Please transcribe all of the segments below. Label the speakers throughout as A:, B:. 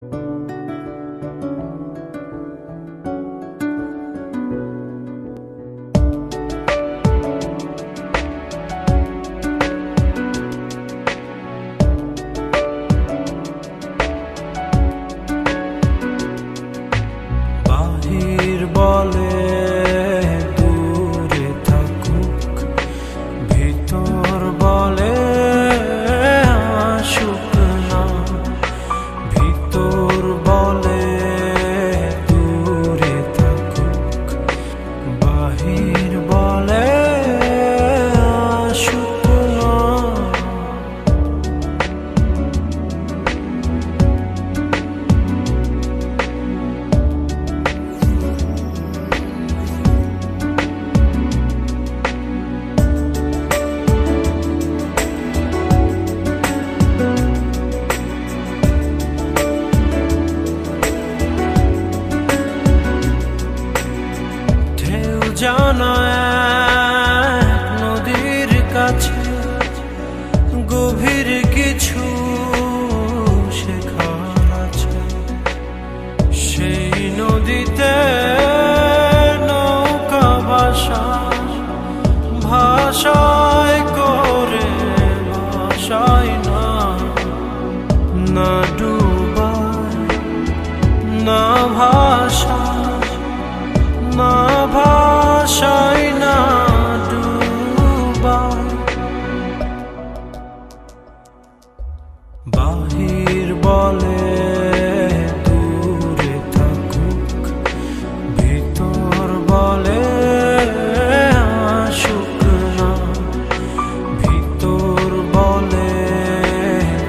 A: বাহির বলে দূরে থাকুক, ভিতর বলে আসুক না। ভিতর বলে দূরে থাকুক, বাহির বলে আসুক না। ঢেউ জানা এক নদীর কাছে গভীর কিছু শেখার আছে। সেই নদীতে নৌকা ভাষায় করে ভাষায় না, না ডুবায় না ভাষায়, না ভাষায় না ডুবায়। বাহির বলে দূরে থাকুক, ভিতর বলে আসুক না। ভিতর বলে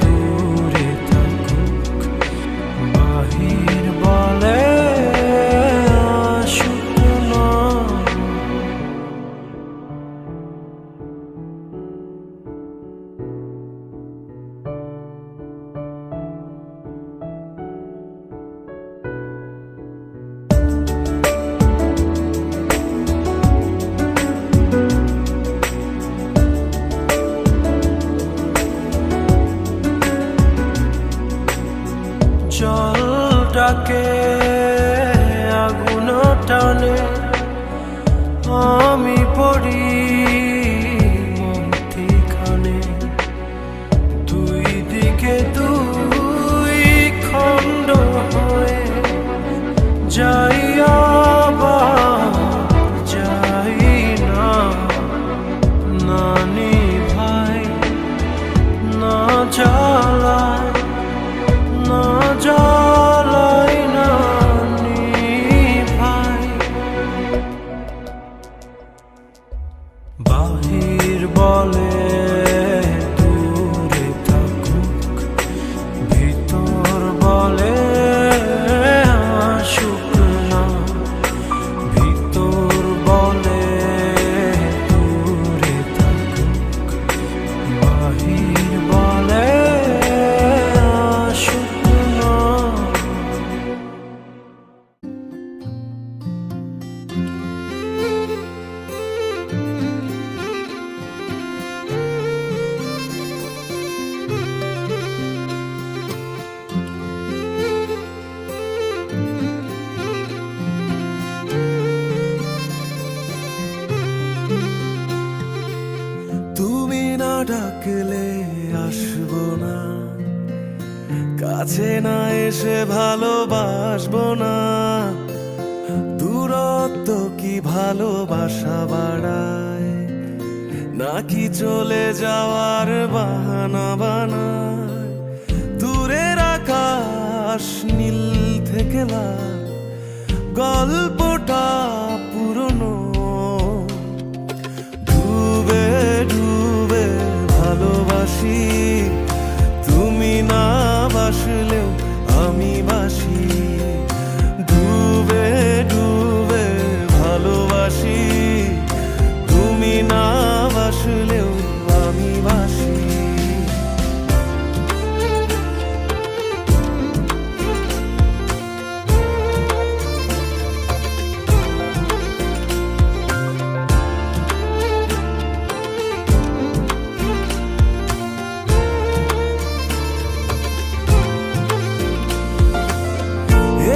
A: দূরে থাকুক, বাহির বলে আসুক না। জল ডাকে আগুন টানে, আমি পড়ি মন্থিখানে। দুই দিকে দুই খণ্ড হয়ে যাই, আবার যাই না। না নিভাই না জ্বালায়, না জ্বালাই না নিভাই। বাহির বলে দূরে থাকুক, ভিতর বলে আসুক না। ভিতর বলে দূরে থাকুক, বাহির বলে আসুক না। তুমি না ডাকলে আসবো না, কাছে না এসে ভালোবাসবো না। দূরত্ব কি ভালোবাসা বাড়ায়, নাকি চলে যাওয়ার বাহানা বানায়? দূরের আকাশ নীল থেকে লাল, গল্পটা পুরনো। ডুবে ডুবে ভালোবাসি, তুমি না বাসলেও আমি বাসি। ডুবে ডুবে ভালোবাসি, তুমি না বাসলেও আমি বাসি।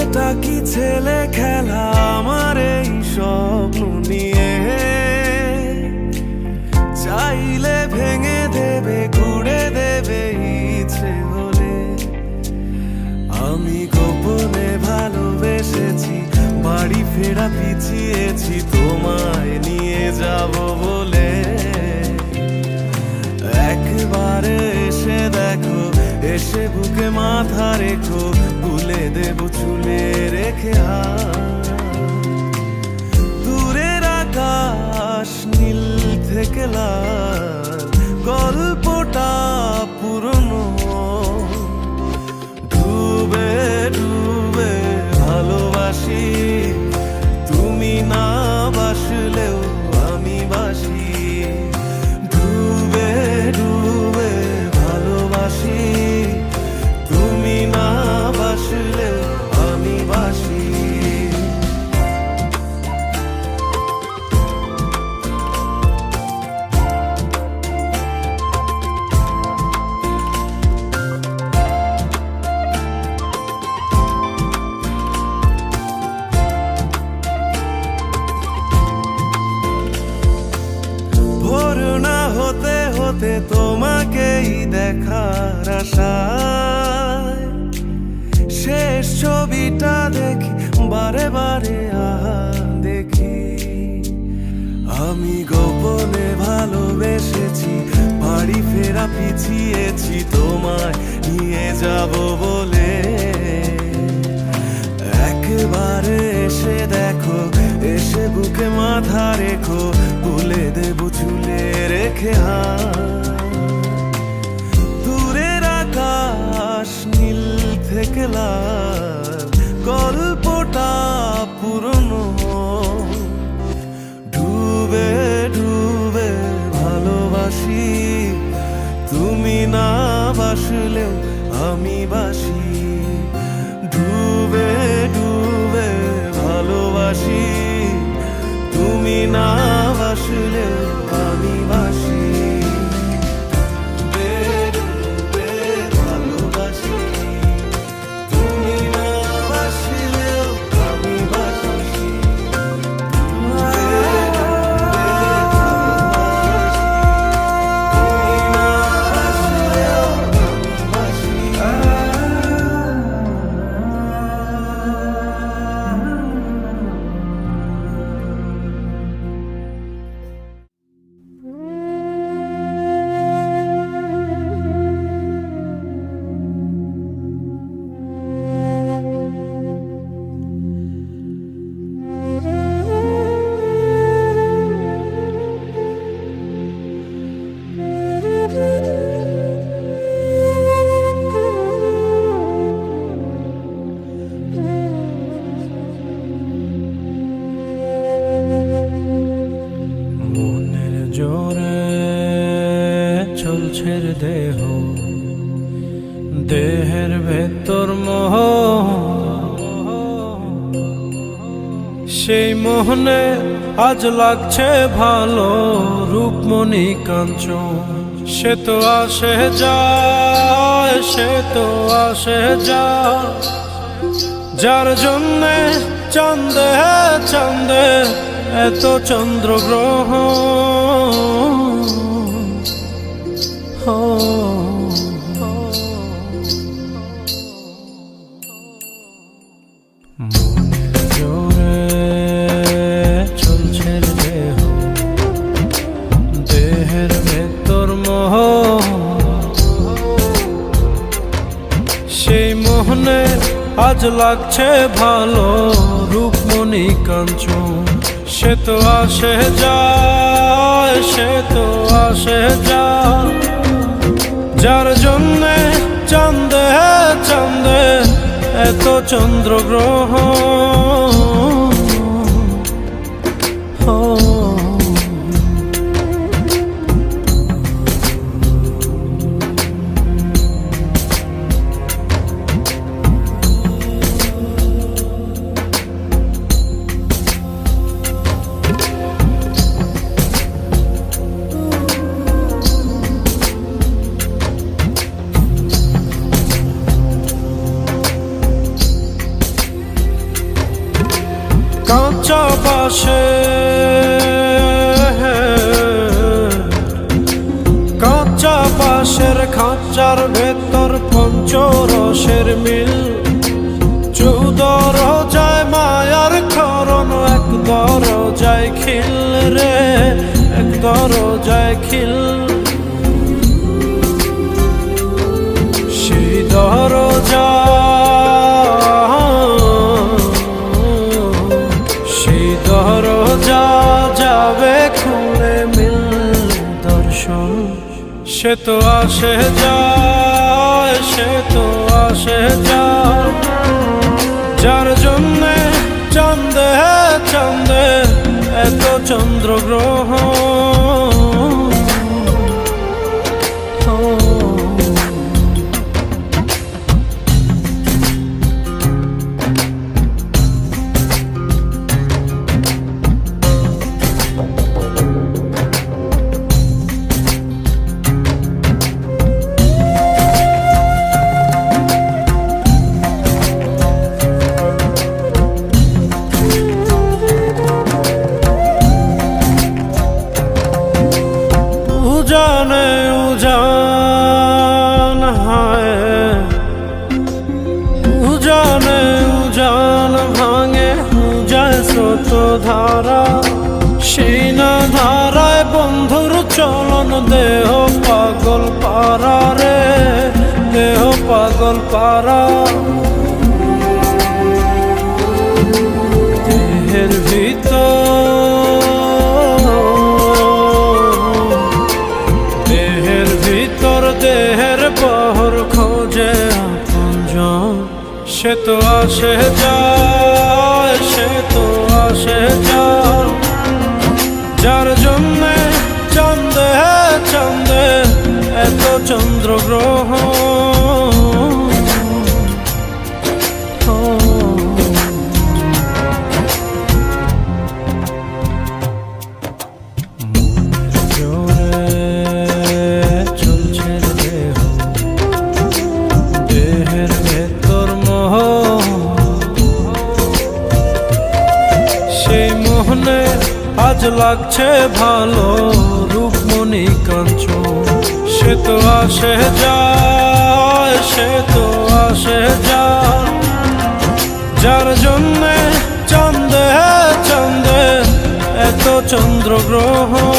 A: এটা কি ছেলে খেলা আমার এই স্বপ্ন নিয়ে? চাইলে ভেঙে দেবে, ঘুরে দেবে ইচ্ছে হলে। আমি গোপনে ভালোবেসেছি, বাড়ি ফেরা পিছিয়েছি তোমায় নিয়ে যাব বলে। একবারে এসে দেখো, এসে বুকে মাথা রেখো, তুলে দেব চুলে রেখে হাত। দূরের আকাশ নীল থেকে লাল, গল্পটা পুরনো। ডুবে ডুবে ভালোবাসি, তুমি না বাসলেও আমি বাসি। ডুবে ডুবে ভালোবাসি, তুমি না বাসলেও আমি বাসি। ভোর না হতে হতে তোমাকেই দেখার আশায়, শেষ ছবিটা দেখি বারে বারে দেখি। আমি গোপনে ভালোবেসেছি, বাড়ি ফেরা পিছিয়েছি তোমায় নিয়ে যাব বলে। একবারে এসে দেখো, এসে বুকে মাথা রেখো, তুলে দেব চুলে রেখে হাত। দূরের আকাশ নীল থেকে লাল, গল্পটা পুরনো। ডুবে ডুবে ভালোবাসি, তুমি না বাসলেও আমি বাসি। ডুবে ডুবে ভালোবাসি, তুমি না বাসলেও আমি বাসি। ডুবে ডুবে ভালোবাসি, তুমি না বাসলেও আমি বাসি। ডুবে ডুবে ভালোবাসি, তুমি না বাসলেও আমি বাসি।
B: মনের জোরে চলছে রে দেহ, দেহের ভেতর মোহ। সেই মোহনে আজ লাগছে ভালো, রূপমণি কাঞ্চন। সে তো আসে যায়, সে তো আসে যায়, যার জন্যে চাঁদে চাঁদে এত চন্দ্রগ্রহ। মনের জোরে চলছে রে দেহ, দেহের ভেতর মোহ। সেই মোহনে আজ লাগছে ভালো, রূপমণি কাঞ্চন। সে তো আসে যায়, সে তো আসে যায়, যার জন্যে চাঁদে চাঁদে এত চন্দ্রগ্রহ। কাঁচা বাসে কাঁচা বাঁশের খাঁচার ভেতর পঞ্চরসের মিল, চৌদ রোজায় মায়ার খরণ, এক দরজায় খিল রে, এক দরজায় খিল। সেই দরজা সেই দরজা যাবে খুলে মিল দর্শন। সে তো আসে যায়, সে তো আসে যায়, যার জন্যে চাঁদে চাঁদে এত চন্দ্রগ্রহণ। উজানে উজান হায়, উজানে উজান ভাঙে উজায় স্রোত ধারা। সেই না ধারায় বন্ধুর চলন, দেহ পাগল পারা রে, দেহ পাগল পারা। দেহের ভিতর দেহের পহর খোঁজে আপনজন। সে তো আসে যায়, সে তো আসে যায়, যার জন্যে চাঁদে চাঁদে এত চন্দ্রগ্রহণ। আজ লাগছে ভালো রূপমণি কাঞ্চন। সে তো আসে যায়, সে তো আসে যায়, যার জন্যে চাঁদে চাঁদে এত চন্দ্রগ্রহণ।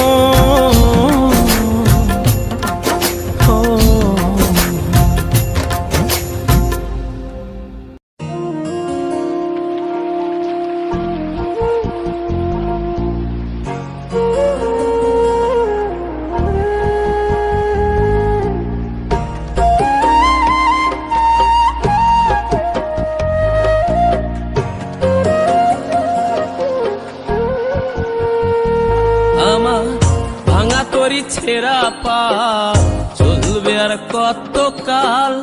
C: আমার ভাঙা তরি ছেঁড়া পা চলবে আর কত কাল,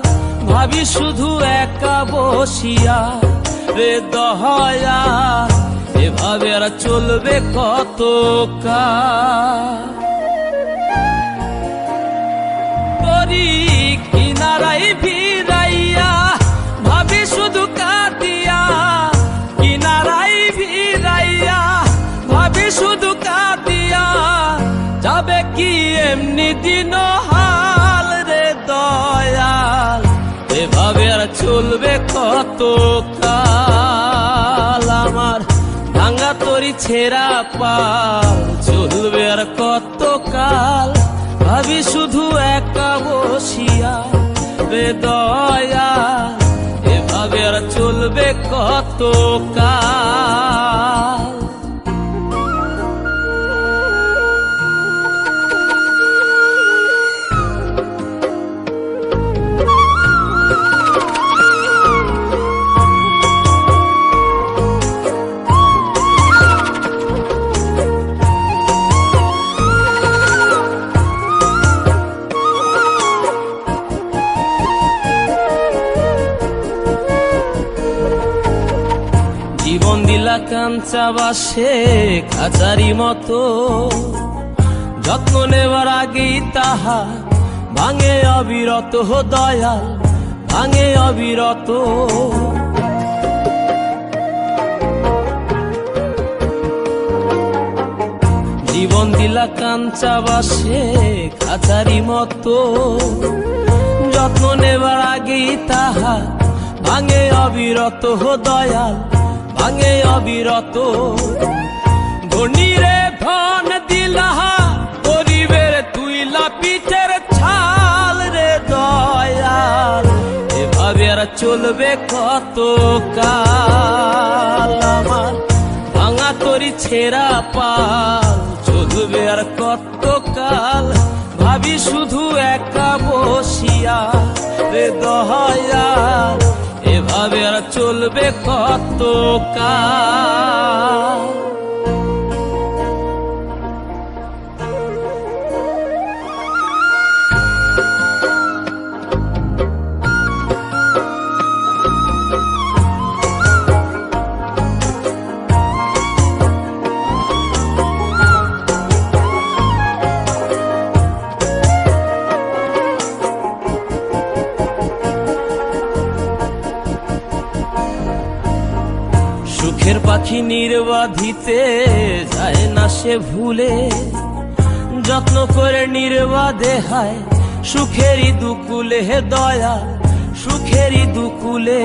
C: ভাবি শুধু একা বসিয়া রে দহয়া, এভাবে আর চলবে কত কাল। তরি কিনারাই ভিড়াইয়া ভাবি শুধু কাঁদিয়া, কিনারাই ভিড়াইয়া ভাবি শুধু কাঁদিয়া, যাবে কি এমনি দিন হাল রে দয়াল, এভাবে আর চলবে কত কাল। আমার ভাঙা তরি ছেঁড়া পাল চলবে আর কত কাল, ভাবি শুধু একা বসিয়া রে দয়াল, এভাবে আর চলবে কত কাল। জীবন দিলা কাঞ্চা বাসে খাঁচারি মতো, যত্ন নেবার আগেই তাহা ভাঙে অবিরত দয়াল, ভাঙে অবিরত। জীবন দিলা কাঞ্চা বাসে খাঁচারি মতো, যত্ন নেবার আগেই তাহা ভাঙে অবিরত। দয়াল ভাঙে অবিরত। ধনীরে ধন দিলা গরিবের তুইলা পিঠের ছাল রে দয়াল, এভাবে আর চলবে কত কাল? আমার ভাঙা তরি ছেঁড়া পাল চলবে আর কত কাল? ভাবি শুধু একা বসিয়া রে দয়াল, এভাবে আর চলবে কত কাল? সুখের পাখি নির্বাধিতে যায় না সে ভুলে, যত্ন করে নির্বাধে হায় সুখেরই দুকুলে। হে দয়া সুখেরই দুকুলে।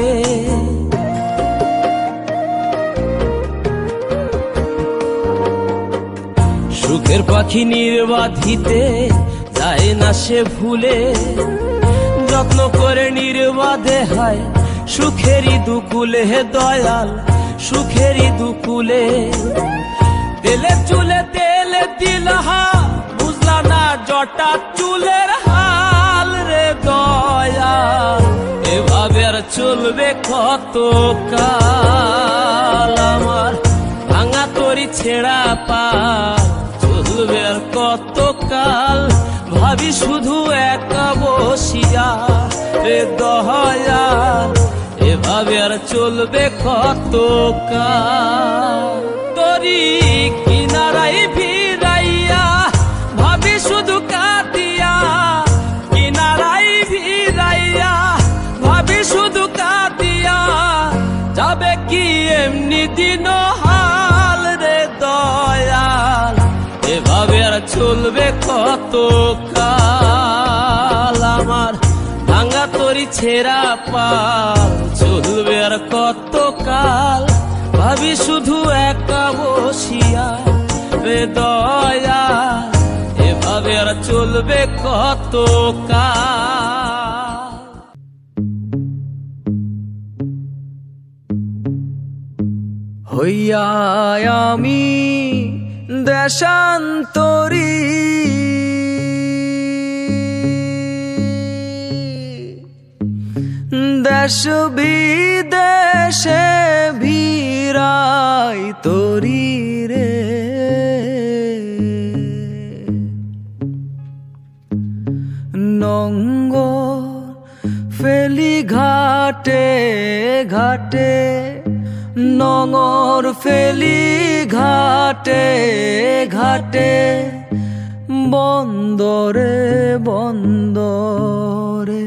C: সুখের পাখি নির্বাধিতে যায় না সে ভুলে, যত্ন করে নির্বাধে হায় সুখেরই দুকুলে। হে দয়াল সুখেরই দুকুলে। তেলে চুলে তেলে দিলহা বুঝলা না জটা চুলের হাল রে দয়াল, এভাবে আর চলবে কত কাল? আমার ভাঙা তরি ছেঁড়া পাল চলবে আর কত কাল? ভাবি শুধু একা বসিয়া রে দয়াল, এভাবে আর চলবে কত কাল? তরি কিনারাই ভিড়াইয়া ভাবি শুধু কাঁদিয়া, কিনারাই ভিড়াইয়া ভাবি শুধু কাঁদিয়া, যাবে কি এমনি দিন হাল রে দয়াল, এভাবে আর চলবে কত কাল? আমার ভাঙা তরি ছেঁড়া পাল চলবে আর কত কাল? ভাবি শুধু একা বসিয়া রে দয়াল, এভাবে আর চলবে কত কাল?
A: হইয়া আমি দেশান্তরী, দেশ বিদেশে ভিড়াই তরি রে। নঙ্গর ফেলি ঘাটে ঘাটে, নঙর ফেলি ঘাটে ঘাটে, বন্দরে বন্দরে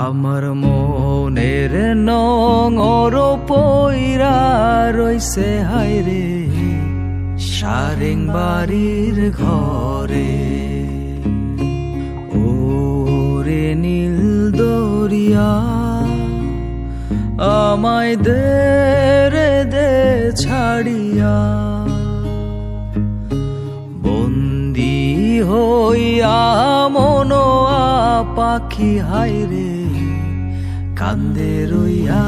A: আমার মনের নঙর পইরা রইছে হায়রে সারেং বাড়ির ঘরে। ওরে নীল দরিয়া আমায় দে রে দে ছাড়িয়া, বন্দি হইয়া মনোয়া পাখি হায়রে কান্দে রইয়া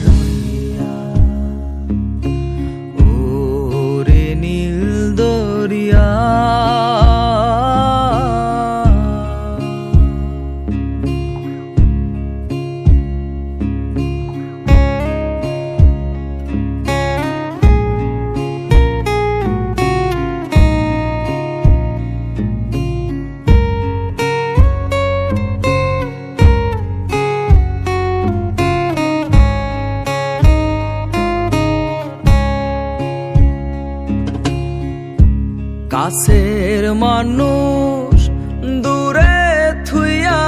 A: রইয়া। ওরে নীল দরিয়া কাছের মানুষ দূরে থুইয়া,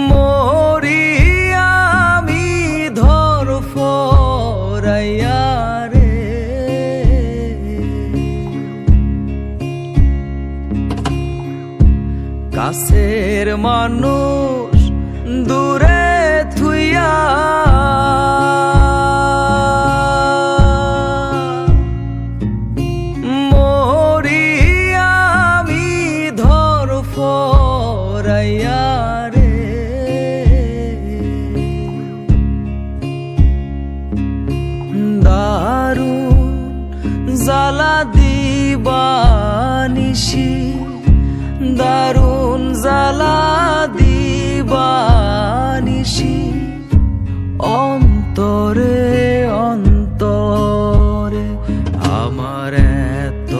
A: মরি আমি ধরফর কাছের মানুষ দূরে থুইয়া মরি আমি ধরফরাইয়া রে। দারুণ জ্বালা দিবানিশি, দারুণ জ্বালা দিবানিশি, অন্তরে অন্তরে আমার এত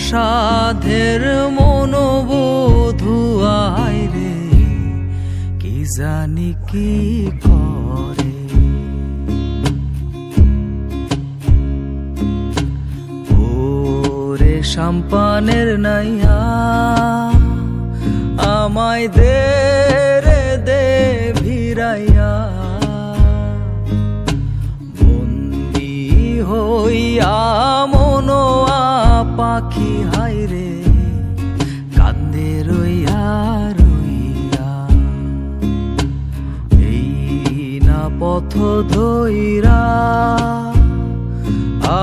A: সাধের মনোবধু আইরে, কি জানি কি করে। ওরে সাম্পানের নাইয়া আমায় দে রে দে ভিড়াইয়া, বন্দি হইয়া মনোয়া পাখি হাইরে কান্দে রইয়া রইয়া। এই না পথ ধইরা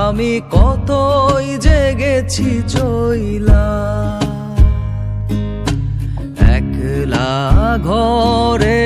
A: আমি কতই যে গেছি চইলা, একলা ঘরে